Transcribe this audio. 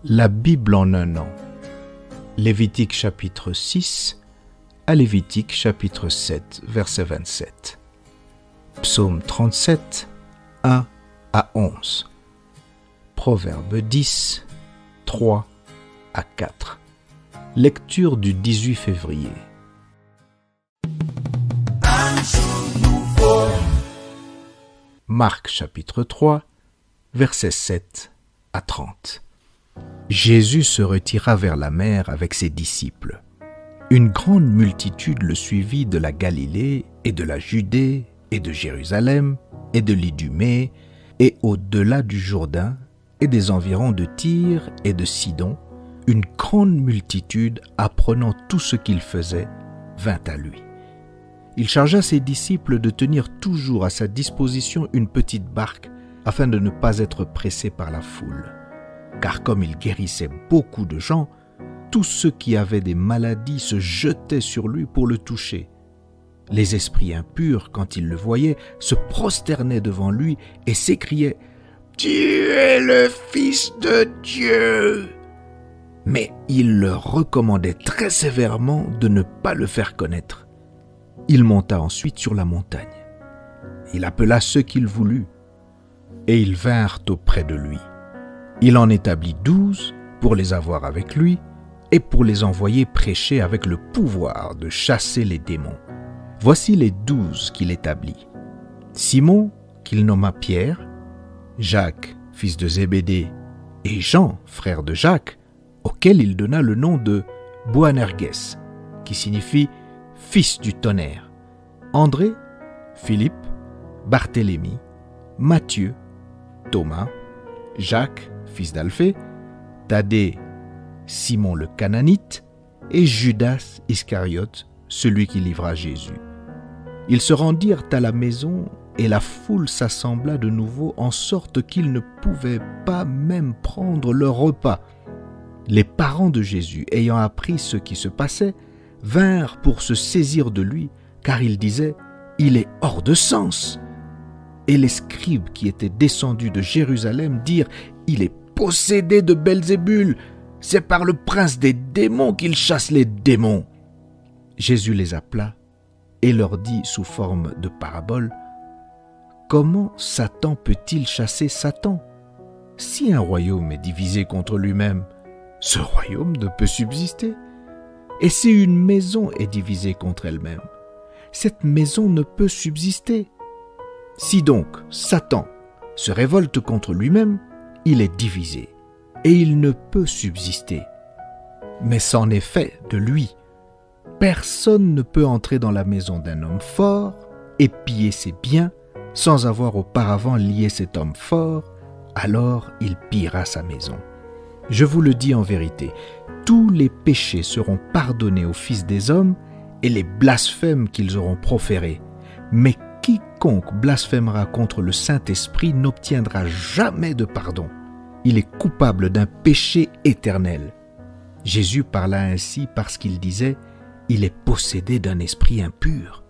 La Bible en un an. Lévitique chapitre 6 à Lévitique chapitre 7, verset 27. Psaume 37, 1 à 11. Proverbe 10, 3 à 4. Lecture du 18 février. Marc chapitre 3, versets 7 à 30. Jésus se retira vers la mer avec ses disciples. Une grande multitude le suivit de la Galilée et de la Judée et de Jérusalem et de l'Idumée et au-delà du Jourdain et des environs de Tyr et de Sidon. Une grande multitude, apprenant tout ce qu'il faisait, vint à lui. Il chargea ses disciples de tenir toujours à sa disposition une petite barque afin de ne pas être pressés par la foule. Car comme il guérissait beaucoup de gens, tous ceux qui avaient des maladies se jetaient sur lui pour le toucher. Les esprits impurs, quand ils le voyaient, se prosternaient devant lui et s'écriaient « Tu es le Fils de Dieu !» Mais il leur recommandait très sévèrement de ne pas le faire connaître. Il monta ensuite sur la montagne. Il appela ceux qu'il voulut, et ils vinrent auprès de lui. Il en établit 12 pour les avoir avec lui et pour les envoyer prêcher avec le pouvoir de chasser les démons. Voici les 12 qu'il établit. Simon, qu'il nomma Pierre, Jacques, fils de Zébédée, et Jean, frère de Jacques, auquel il donna le nom de Boanerges, qui signifie « fils du tonnerre », André, Philippe, Barthélemy, Matthieu, Thomas, Jacques, fils d'Alphée, Thaddée, Simon le Cananite et Judas Iscariote, celui qui livra Jésus. Ils se rendirent à la maison et la foule s'assembla de nouveau en sorte qu'ils ne pouvaient pas même prendre leur repas. Les parents de Jésus, ayant appris ce qui se passait, vinrent pour se saisir de lui, car ils disaient « Il est hors de sens !» Et les scribes qui étaient descendus de Jérusalem dirent « Il est possédé de Belzébul, c'est par le prince des démons qu'il chasse les démons. » Jésus les appela et leur dit sous forme de parabole « Comment Satan peut-il chasser Satan? Si un royaume est divisé contre lui-même, ce royaume ne peut subsister. Et si une maison est divisée contre elle-même, cette maison ne peut subsister. Si donc Satan se révolte contre lui-même, il est divisé, et il ne peut subsister. Mais c'en est fait de lui. Personne ne peut entrer dans la maison d'un homme fort et piller ses biens sans avoir auparavant lié cet homme fort, alors il pillera sa maison. Je vous le dis en vérité, tous les péchés seront pardonnés aux fils des hommes et les blasphèmes qu'ils auront proférés. Mais quiconque blasphémera contre le Saint-Esprit n'obtiendra jamais de pardon. Il est coupable d'un péché éternel. Jésus parla ainsi parce qu'il disait « Il est possédé d'un esprit impur ».